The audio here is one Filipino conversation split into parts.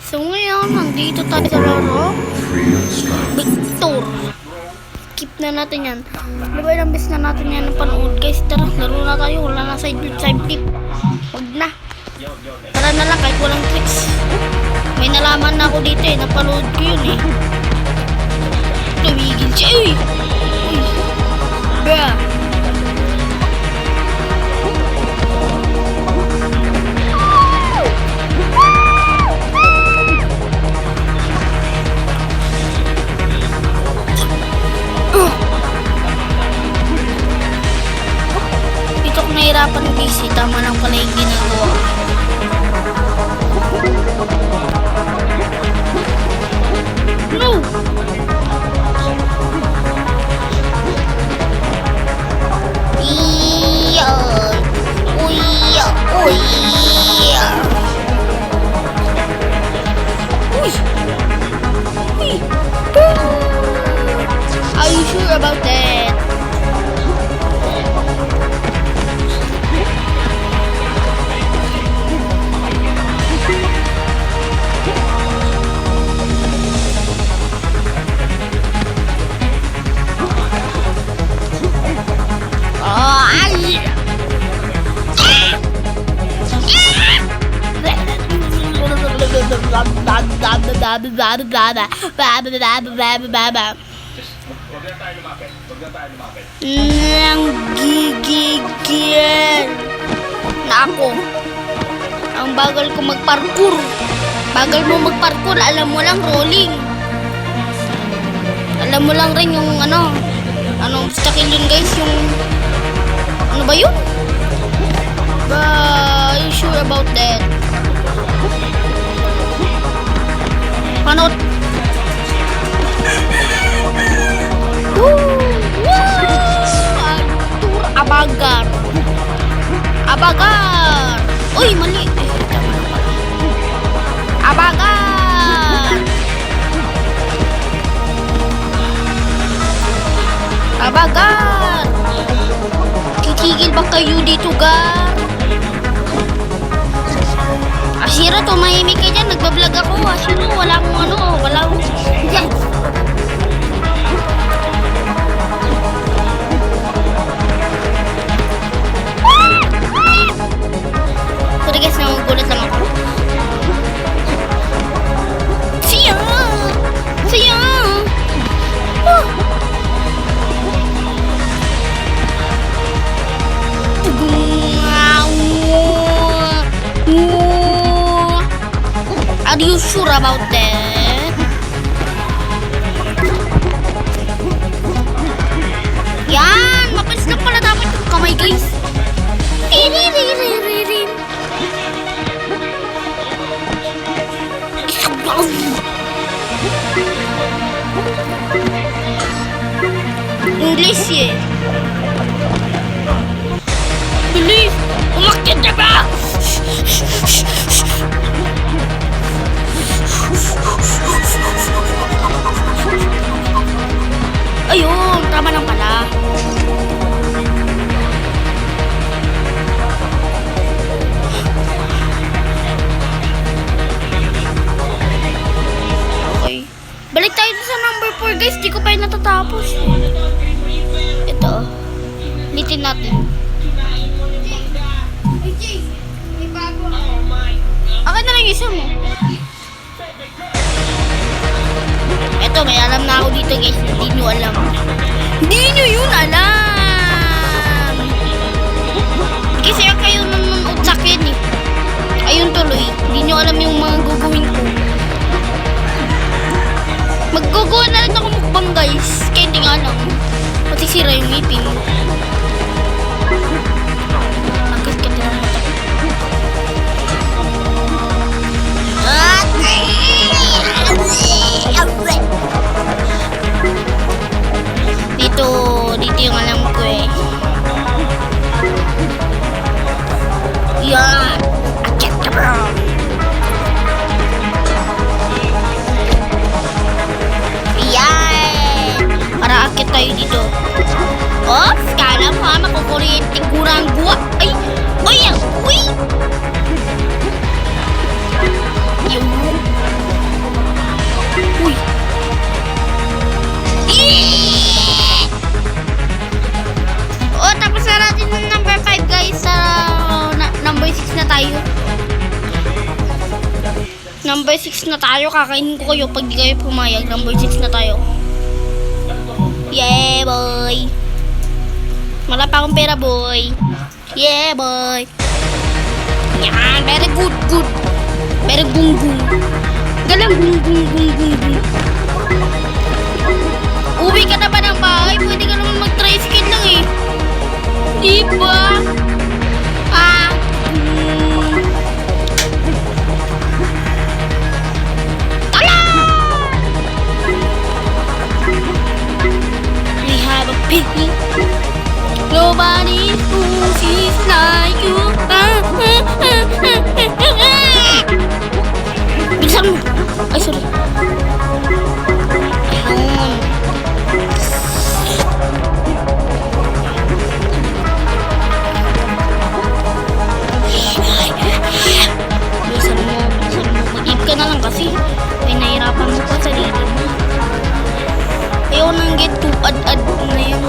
So ngayon, nandito tayo sa laro Victor. Keep na natin yan. Diba ilang beses na natin yan napanood, guys? Tara, laro na tayo. Wala na side flip. Huwag na. Tara na lang kahit walang tricks. May nalaman na ako dito eh. Napanood ko yun eh. Tumigil siya. Uy! Bruh! Dito ko nahirapan guys, tama lang pala yung ginagawa. No! Iya! Uya! Uya! Uy! Uy! Are you sure about that? Nang gigigil na ako. Ang bagal ko magparkour. Bagal mo magparkour, alam mo lang rolling. Alam mo lang rin yung anong obstacle yun guys, yung ano ba yun? Are you sure about that? Panot. Abagar. Abagar. Uy, mali. Abagar. Abagar. Titigil ba kayo dito, gar? Asiro, tumahimik ka dyan. Nagbablog ako. Asiro, walang yan. Sorry guys, nagugulat lang ako. Siya! Siya! Are you sure about that? Yan! Mapis na pala dapat yung kamay guys. English eh. Bilis! Umakyat na ba? Ayun, tama lang pala. Okay. Balik tayo sa number 4 guys. Di ko pa yung natatapos. Ito. Litin natin. Akin na lang isa mo. Ito, may alam na ako dito guys. Hindi nyo alam. Hindi nyo yun alam. Kasi kayo nanonood sa akin eh. Ayun tuloy. Hindi nyo alam yung mga gugawin ko. Maggugawa na rin ako mukbang guys. Kaya hindi nga alam. Matisira yung ngipin. Agad ka din ang mata. Dito yung alam ko eh. Yan! Akyat ka bro! Yan! Para akyat tayo dito. Oh! tayo. Number 6 na tayo. Kakainin ko kayo pag di kayo pumayag. Number 6 na tayo. Yeah, boy. Wala pa akong pera, boy. Yeah, boy. Yan, very good, good. Very gung-gung. Galang gung-gung-gung-gung. Uwi ka na ba ng bahay? Pwede ka naman mag-tricycle lang eh. Diba? Ah. Tala! We have a picnic. Nobody moves is like you. Bilisan mo. Ay, sorry. Ayun. Bilisan mo. Mag-ib ka na lang kasi. May nahirapan mo pa sarili mo. Ayaw nang get to ad-ad na yun.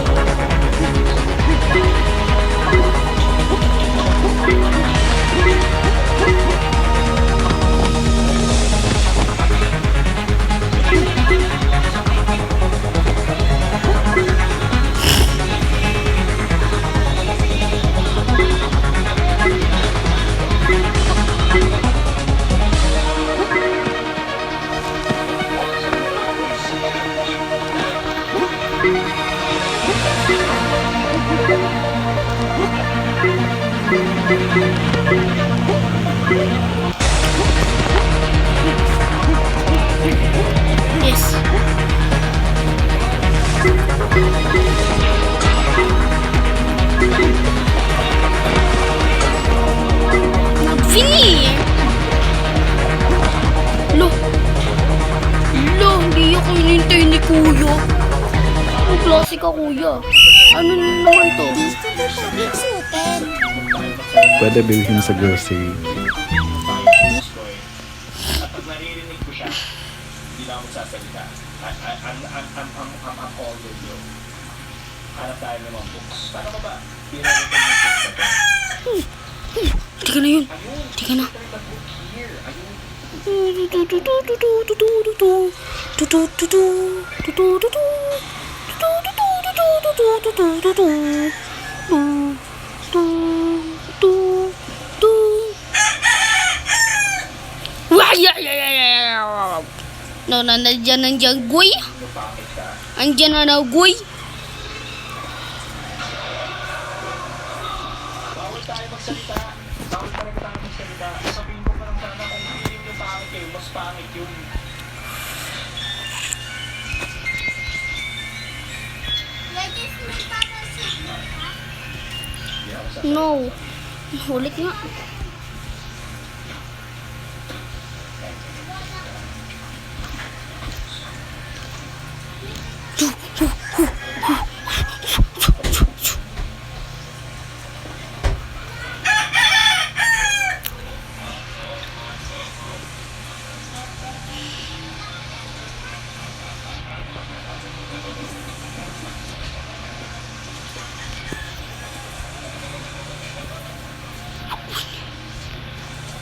Yes. Nag-fini. Lo, hindi ako inintay ni Kuya. Ang klase ka, Kuya. Ano naman to? Pwede bilhin sa grocery. At pag naririnig ko siya, hindi na ako magsasalita. I'm all with you. Hanap tayo ng mga books. Paano ka ba? Hindi na rin yung books na to. Tika na yun. Tika na. No, nandiyan guy. Andiyan na guy. Bawal tayo magsalita. Bawal talaga tayo magsalita. Sabihin mo pa lang sana kung hindi yung pangit kayo, mas pangit yun. No. Ulit nga.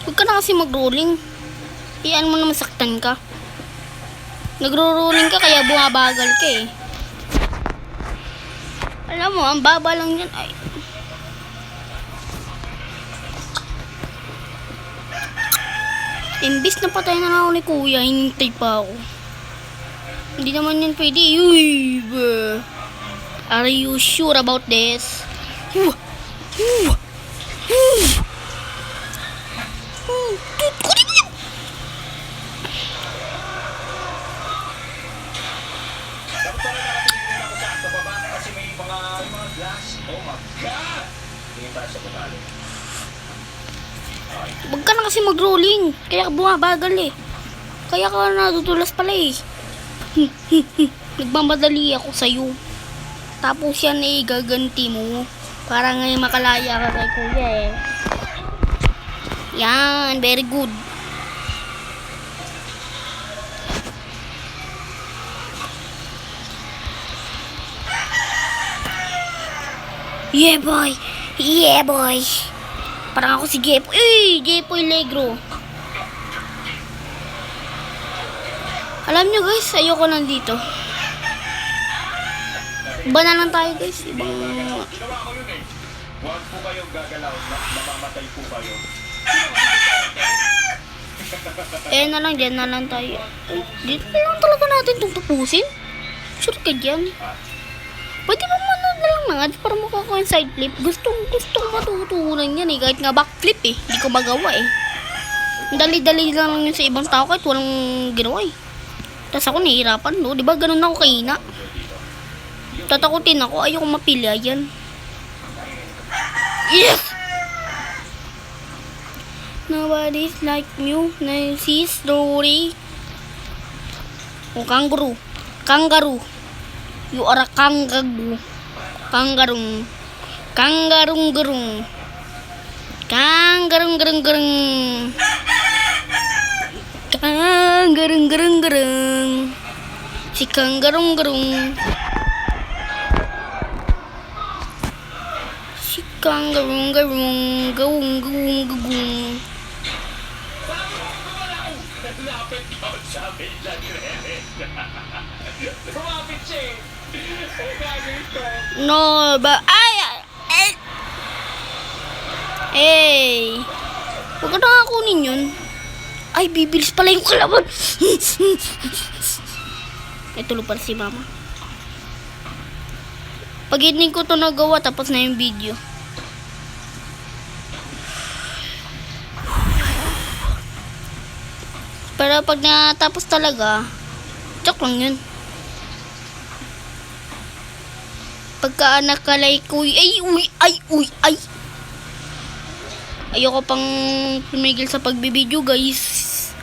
Huwag ka na kasi mag-rolling. Iyan mo na masaktan ka. Nagro-rolling ka kaya bumabagal ka eh. Alam mo, ang baba lang yan. Ay. Imbis na patay na ako ni Kuya, hinintay pa ako. Hindi naman yan pwede. Uy, are you sure about this? Dapat pala nakatingin ako sa baba kasi may mga glass. Oh my God! Tingin tayo sa baba. Huwag ka na kasi mag-rolling. Kaya bumabagal eh. Kaya ka natutulas pala eh. Nagmamadali ako sa'yo. Tapos yan eh, gaganti mo. Para ngayon makalaya ka kay Kuya eh. Yan, very good. Yeah boy! Yeah boy! Parang ako si Jepoy. Jepoy Legro. Alam nyo guys, ayoko nandito. Iba na lang tayo guys. Ibang... Ginawa ko yun eh. Huwag po kayong gagalaw. Mamamatay po kayo. na lang, dyan na lang tayo. Dito na lang talaga natin itong tapusin. Sure ka dyan. Pwede ba manood na lang nga para makakuha yung side flip. Gustong matutunan yan eh. Kahit nga backflip eh. Hindi ko magawa eh. Dali-dali lang yun sa ibang tao kahit walang ginawa eh. Tapos ako nahihirapan no. Diba ganun ako kahina. Tatakutin ako. Ayoko mapili yan. Yes! Nobody's like you. Nice story. Oh, kangaroo. Kangaroo. You are a kangaroo. Kangaroo. Kangaroo garong. Kangaroo garong garong. Kangaroo garong garong. Si kangaroo garong. Si kangaroo garong. Gawong gawong gawong. Lapit ka sa amin lang rin. Lumapit siya eh. Ay, gagawin ko. No, ba? Ay! Hey! Huwag ka na kunin yun. Ay, bibilis pala yung kalaban. Tulog pala si mama. Pag hindi ko to nagawa, tapos na yung video. Pero pag natapos talaga, joke lang yun. Pagka nakalay ko, ay. Ayoko pang tumigil sa pagbibideo guys.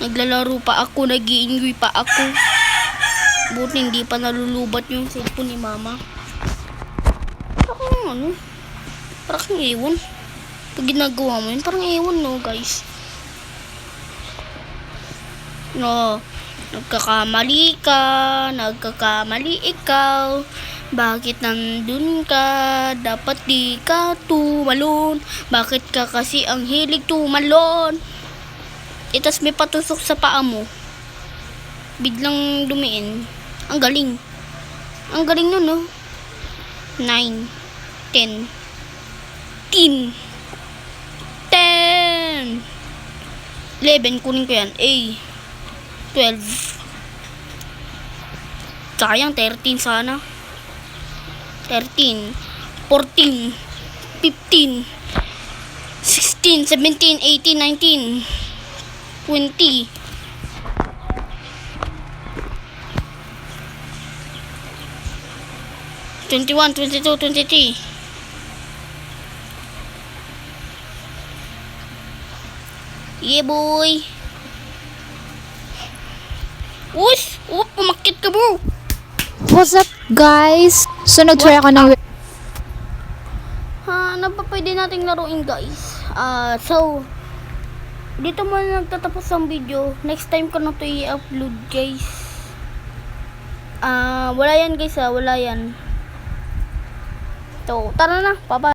Naglalaro pa ako, nag-i-enjoy pa ako. Buti hindi pa nalulubat yung cellphone ni mama. Parang ano, parang ewan. Pag ginagawa mo yun, parang ewan no guys. No, nagkakamali ka, nagkakamali ikaw. Bakit nandun ka? Dapat di ka tumalon. Bakit ka kasi ang hilig tumalon? Itas may patusok sa paa mo. Biglang dumiin. Ang galing. Ang galing nun, no? 9, 10, 10, 10, 11, kunin ko yan. 12. Sayang, 13 sana. 13, 14, 15, 16, 17, 18, 19, 20. 21, 22, 23. Yeah, boy. Ush! Pumakit ka, bro. What's up guys? So nag-try ako ng Ano pa pwede nating laruin guys? So dito muna nagtatapos ang video. Next time ko na to i-upload guys. Wala yan guys wala yan. So tara na, bye-bye.